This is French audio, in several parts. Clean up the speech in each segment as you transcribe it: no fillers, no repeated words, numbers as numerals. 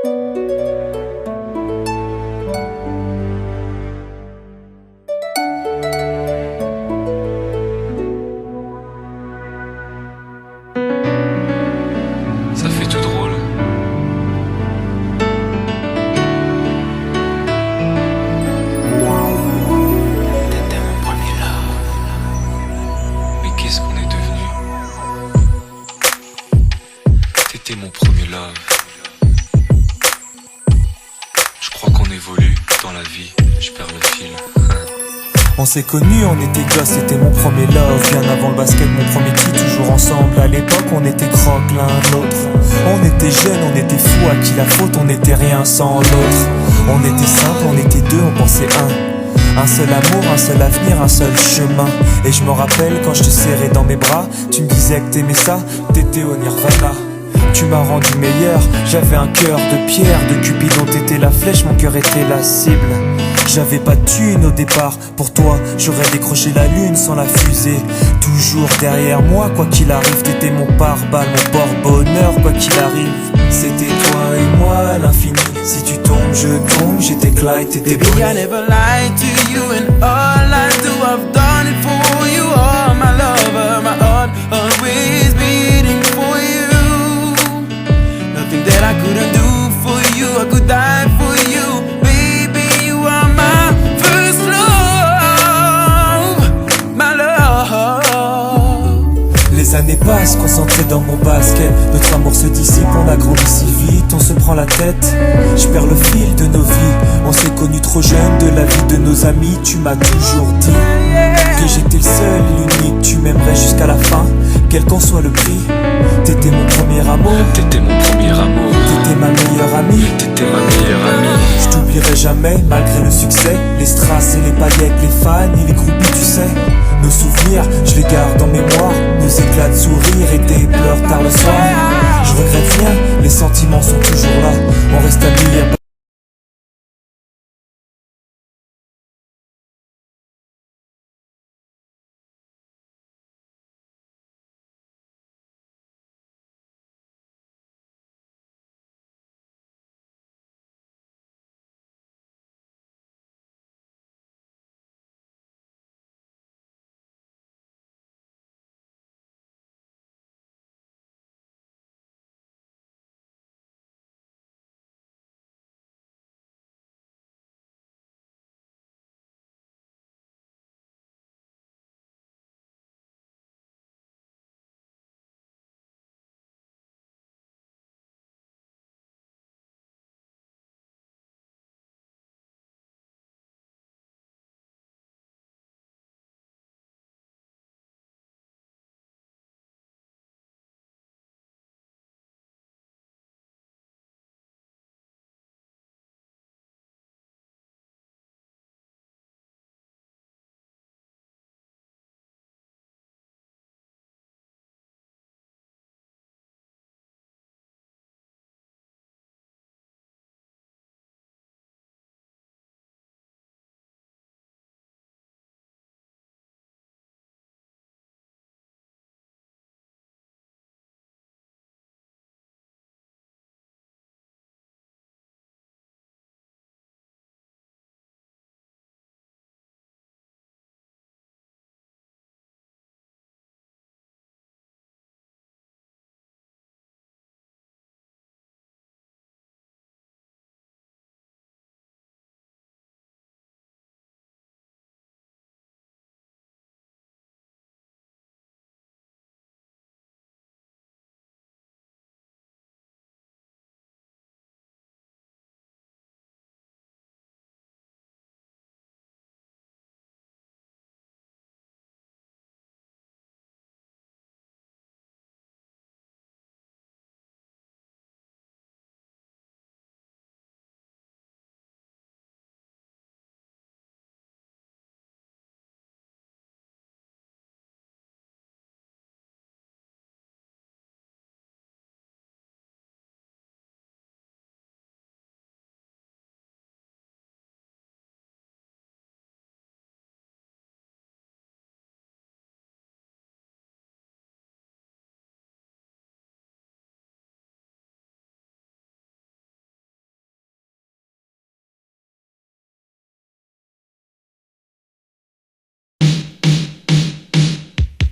Ça fait tout drôle. T'étais mon premier love. Mais qu'est-ce qu'on est devenu? T'étais mon premier love. Je crois qu'on évolue dans la vie. Je perds le fil. On s'est connus, on était gosses, c'était mon premier love. Bien avant le basket, mon premier titre, toujours ensemble. À l'époque, on était croque l'un l'autre. On était jeunes, on était fous, à qui la faute, on n'était rien sans l'autre. On était simple, on était deux, on pensait un. Un seul amour, un seul avenir, un seul chemin. Et je me rappelle quand je te serrais dans mes bras, tu me disais que t'aimais ça, t'étais au Nirvana. Tu m'as rendu meilleur, j'avais un cœur de pierre, de Cupidon t'étais la flèche, mon cœur était la cible. J'avais pas de thune au départ, pour toi j'aurais décroché la lune sans la fusée. Toujours derrière moi, quoi qu'il arrive, t'étais mon pare-balles, mon porte-bonheur, quoi qu'il arrive. C'était toi et moi à l'infini, si tu tombes je tombe, j'étais Clyde, t'étais Baby, Bonnie. I never lied to you, and all I do, I've done it for you. Oh, my lover, my heart always beating for you. Nothing that I couldn't do for you, I could die for you. Baby, you are my first love, my love. Les années passent, concentrées dans mon basket. Notre amour se dissipe, on a grandi si vite, on se prend la tête. Je perds le fil de nos vies, on s'est connus trop jeunes. De la vie de nos amis, tu m'as toujours dit que j'étais le seul et l'unique. Tu m'aimerais jusqu'à la fin, quel qu'en soit le prix. T'étais mon premier amour, T'étais mon premier amour. t'étais ma meilleure amie. T'étais ma meilleure amie. Je t'oublierai jamais, malgré le succès. Les strass et les paillettes, les fans et les groupies, tu sais. Nos souvenirs, je les garde en mémoire. Nos éclats de sourire et tes pleurs tard le soir. Je regrette rien, les sentiments sont toujours là. On reste amis,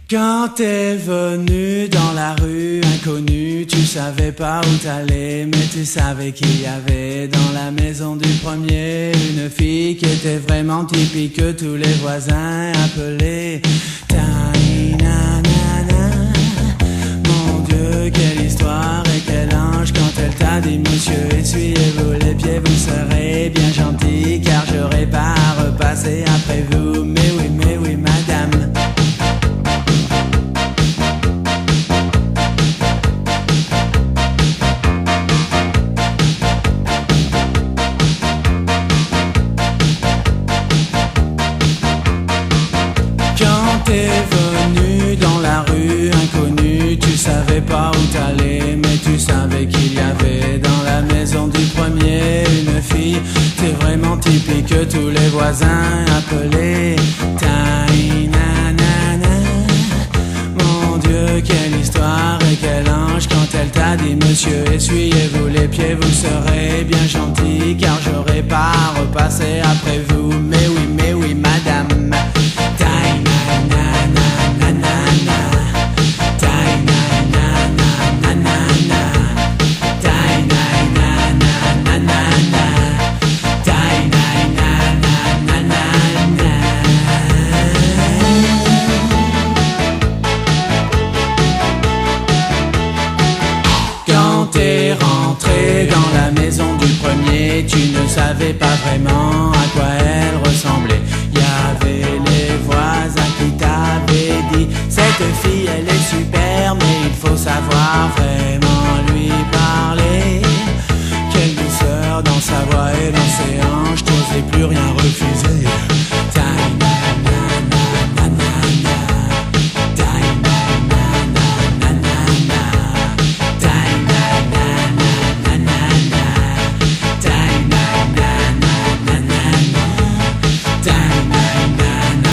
Quand t'es venu dans la rue inconnue, tu savais pas où t'allais, mais tu savais qu'il y avait dans la maison du premier une fille qui était vraiment typique que tous les voisins appelaient Ta-na-na-na. Mon Dieu, quelle histoire et quel ange quand elle t'a dit monsieur, essuyez-vous les pieds, vous serez bien gentil car j'aurai pas à repasser après vous. Mais oui, madame. T'es venu dans la rue inconnue, tu savais pas où t'allais, mais tu savais qu'il y avait dans la maison du premier une fille. T'es vraiment typique que tous les voisins appelaient Ta-na-na-na. Mon Dieu, quelle histoire et quel ange quand elle t'a dit monsieur, essuyez-vous les pieds, vous serez bien gentil car j'aurai pas à repasser après vous. Mais oui, madame. Quand t'es rentré dans la maison du premier, tu ne savais pas vraiment à quoi elle ressemblait. Y avait les voisins qui t'avaient dit cette fille elle est super, mais il faut savoir vraiment